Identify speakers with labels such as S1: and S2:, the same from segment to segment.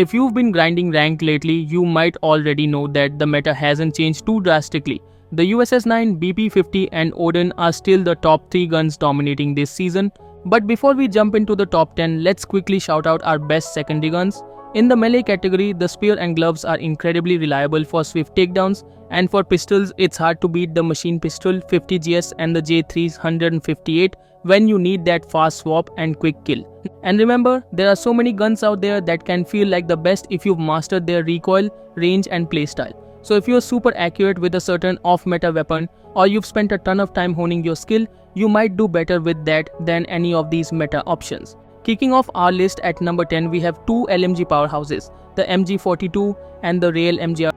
S1: If you've been grinding ranked lately, you might already know that the meta hasn't changed too drastically. The USS-9, BP-50 and Odin are still the top 3 guns dominating this season. But before we jump into the top 10, let's quickly shout out our best secondary guns. In the melee category, the spear and gloves are incredibly reliable for swift takedowns, and for pistols, it's hard to beat the machine pistol 50GS and the J358 when you need that fast swap and quick kill. And remember, there are so many guns out there that can feel like the best if you've mastered their recoil, range and playstyle. So if you're super accurate with a certain off-meta weapon, or you've spent a ton of time honing your skill, you might do better with that than any of these meta options. Kicking off our list at number 10, we have two LMG powerhouses, the MG42 and the Real MGR.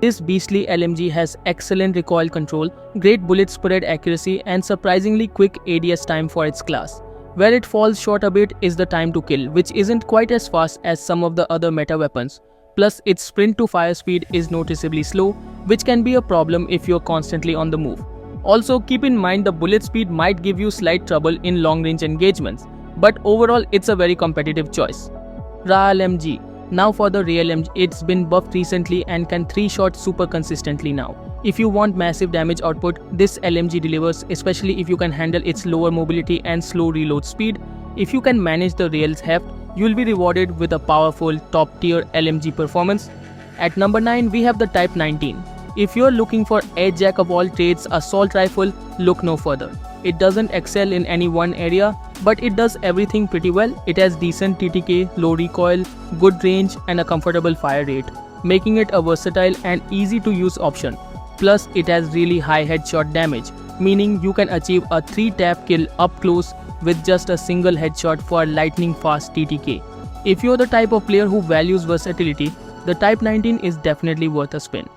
S1: This beastly LMG has excellent recoil control, great bullet spread accuracy and surprisingly quick ADS time for its class. Where it falls short a bit is the time to kill, which isn't quite as fast as some of the other meta weapons. Plus, its sprint to fire speed is noticeably slow, which can be a problem if you're constantly on the move. Also, keep in mind the bullet speed might give you slight trouble in long-range engagements, but overall it's a very competitive choice. RAL MG. Now for the Real MG, it's been buffed recently and can 3-shot super consistently now. If you want massive damage output, this LMG delivers, especially if you can handle its lower mobility and slow reload speed. If you can manage the Real's heft, you'll be rewarded with a powerful top-tier LMG performance. At number 9, we have the Type 19. If you're looking for a jack of all trades assault rifle, look no further. It doesn't excel in any one area, but it does everything pretty well. It has decent TTK, low recoil, good range and a comfortable fire rate, making it a versatile and easy to use option. Plus, it has really high headshot damage, meaning you can achieve a 3-tap kill up close with just a single headshot for lightning fast TTK. If you're the type of player who values versatility, the Type 19 is definitely worth a spin.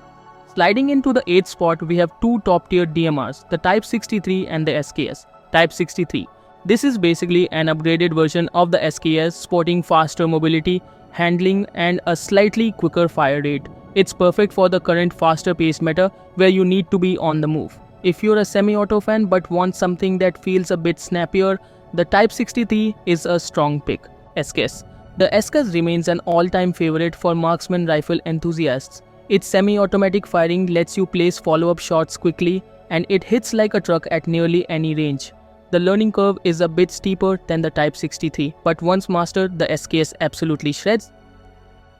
S1: Sliding into the 8th spot, we have two top-tier DMRs, the Type 63 and the SKS. Type 63. This is basically an upgraded version of the SKS, sporting faster mobility, handling and a slightly quicker fire rate. It's perfect for the current faster-paced meta where you need to be on the move. If you're a semi-auto fan but want something that feels a bit snappier, the Type 63 is a strong pick. SKS. The SKS remains an all-time favorite for marksman rifle enthusiasts. Its semi-automatic firing lets you place follow-up shots quickly and it hits like a truck at nearly any range. The learning curve is a bit steeper than the Type 63, but once mastered, the SKS absolutely shreds.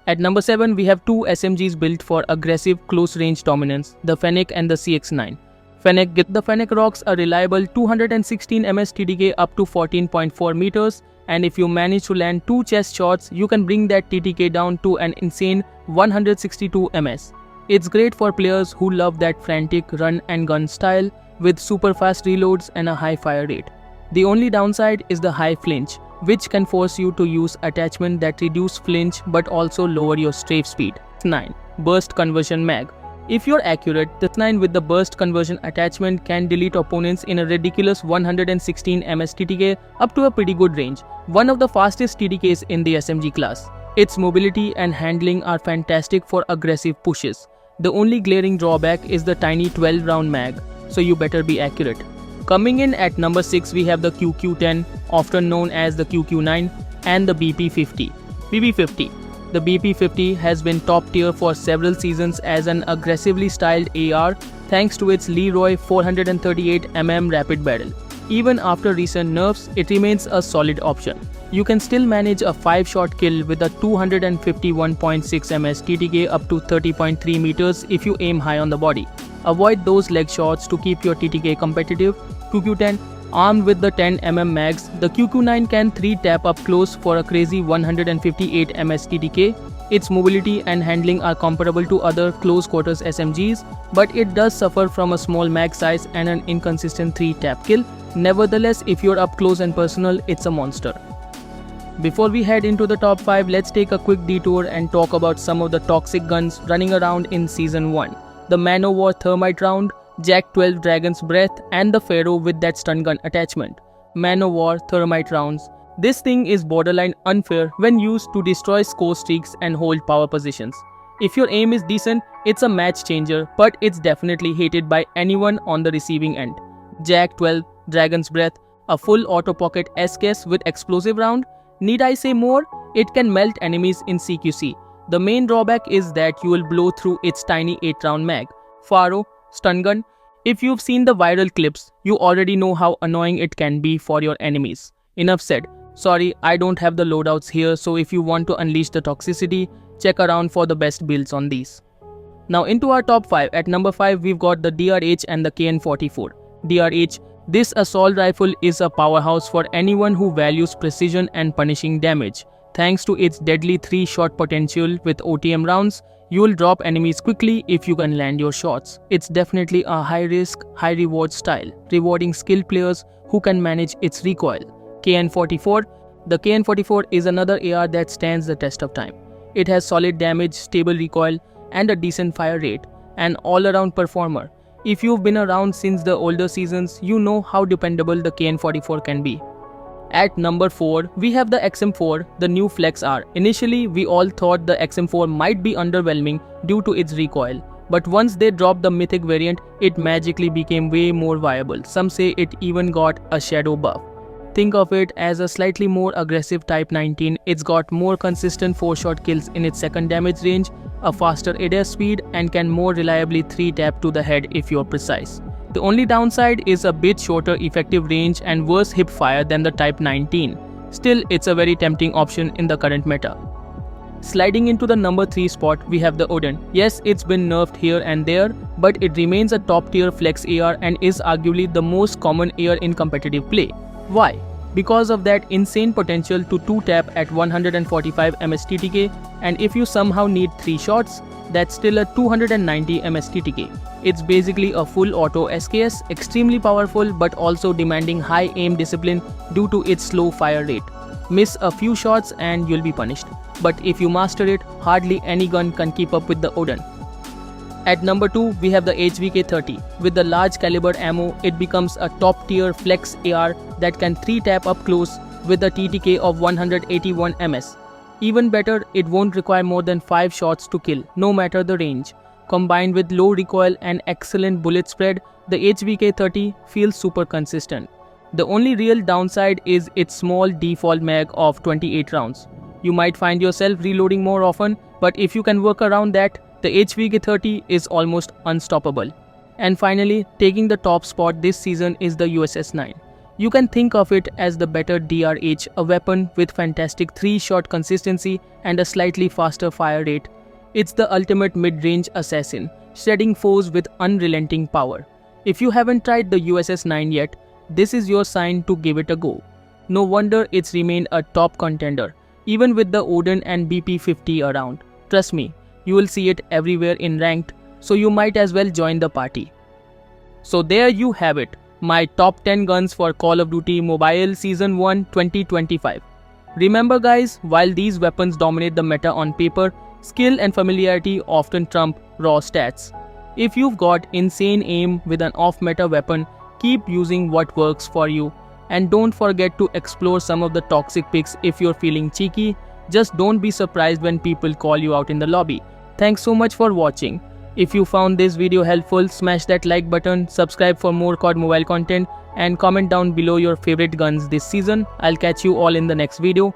S1: At number 7, we have two SMGs built for aggressive close-range dominance, the Fennec and the CX-9. The Fennec rocks a reliable 216 ms TTK up to 14.4 meters, and if you manage to land 2 chest shots, you can bring that TTK down to an insane 162 ms. It's great for players who love that frantic run and gun style with super fast reloads and a high fire rate. The only downside is the high flinch, which can force you to use attachment that reduce flinch but also lower your strafe speed. 9. Burst Conversion Mag. If you're accurate, the 9 with the burst conversion attachment can delete opponents in a ridiculous 116 ms TTK up to a pretty good range, one of the fastest TTKs in the SMG class. Its mobility and handling are fantastic for aggressive pushes. The only glaring drawback is the tiny 12-round mag, so you better be accurate. Coming in at number 6, we have the QQ10, often known as the QQ9, and the BP-50. The BP-50 has been top tier for several seasons as an aggressively styled AR thanks to its Leroy 438mm rapid barrel. Even after recent nerfs, it remains a solid option. You can still manage a 5-shot kill with a 251.6 ms TTK up to 30.3 meters if you aim high on the body. Avoid those leg shots to keep your TTK competitive. QQ10. Armed with the 10mm mags, the QQ9 can 3-tap up close for a crazy 158 ms TTK. Its mobility and handling are comparable to other close-quarters SMGs, but it does suffer from a small mag size and an inconsistent 3-tap kill. Nevertheless, if you're up close and personal, it's a monster. Before we head into the top 5, let's take a quick detour and talk about some of the toxic guns running around in Season 1. The Man O' War Thermite round, Jack 12 Dragon's Breath and the Pharaoh with that stun gun attachment. Man O' War Thermite rounds. This thing is borderline unfair when used to destroy score streaks and hold power positions. If your aim is decent, it's a match changer, but it's definitely hated by anyone on the receiving end. Jack 12 Dragon's Breath, a full auto pocket SKS with explosive round. Need I say more? It can melt enemies in CQC. The main drawback is that you will blow through its tiny 8-round mag. Faro, stun gun. If you've seen the viral clips, you already know how annoying it can be for your enemies. Enough said. Sorry, I don't have the loadouts here, so if you want to unleash the toxicity, check around for the best builds on these. Now into our top 5. At number 5 we've got the DRH and the KN-44. DRH, this assault rifle is a powerhouse for anyone who values precision and punishing damage. Thanks to its deadly 3-shot potential with OTM rounds, you will drop enemies quickly if you can land your shots. It's definitely a high-risk, high-reward style, rewarding skilled players who can manage its recoil. KN-44. The KN-44 is another AR that stands the test of time. It has solid damage, stable recoil, and a decent fire rate. An all-around performer. If you've been around since the older seasons, you know how dependable the KN-44 can be. At number 4, we have the XM4, the new Flex R. Initially, we all thought the XM4 might be underwhelming due to its recoil. But once they dropped the mythic variant, it magically became way more viable. Some say it even got a shadow buff. Think of it as a slightly more aggressive Type 19, it's got more consistent 4-shot kills in its second damage range, a faster ADS speed, and can more reliably 3-tap to the head if you're precise. The only downside is a bit shorter effective range and worse hip fire than the Type 19. Still, it's a very tempting option in the current meta. Sliding into the number 3 spot, we have the Odin. Yes, it's been nerfed here and there, but it remains a top-tier flex AR and is arguably the most common AR in competitive play. Why? Because of that insane potential to 2-tap at 145 ms TTK, and if you somehow need 3 shots, that's still a 290 ms TTK. It's basically a full auto SKS, extremely powerful but also demanding high aim discipline due to its slow fire rate. Miss a few shots and you'll be punished. But if you master it, hardly any gun can keep up with the Odin. At number 2, we have the HVK-30. With the large caliber ammo, it becomes a top-tier flex AR that can 3-tap up close with a TTK of 181 ms. Even better, it won't require more than 5 shots to kill, no matter the range. Combined with low recoil and excellent bullet spread, the HVK-30 feels super consistent. The only real downside is its small default mag of 28 rounds. You might find yourself reloading more often, but if you can work around that, the HVK-30 is almost unstoppable. And finally, taking the top spot this season is the USS-9. You can think of it as the better DRH, a weapon with fantastic 3-shot consistency and a slightly faster fire rate. It's the ultimate mid-range assassin, shredding foes with unrelenting power. If you haven't tried the USS-9 yet, this is your sign to give it a go. No wonder it's remained a top contender, even with the Odin and BP-50 around. Trust me, you will see it everywhere in ranked, so you might as well join the party. So there you have it, my top 10 guns for Call of Duty Mobile Season 1 2025. Remember guys, while these weapons dominate the meta on paper, skill and familiarity often trump raw stats. If you've got insane aim with an off-meta weapon, keep using what works for you. And don't forget to explore some of the toxic picks if you're feeling cheeky. Just don't be surprised when people call you out in the lobby. Thanks so much for watching. If you found this video helpful, smash that like button, subscribe for more COD mobile content, and comment down below your favorite guns this season. I'll catch you all in the next video.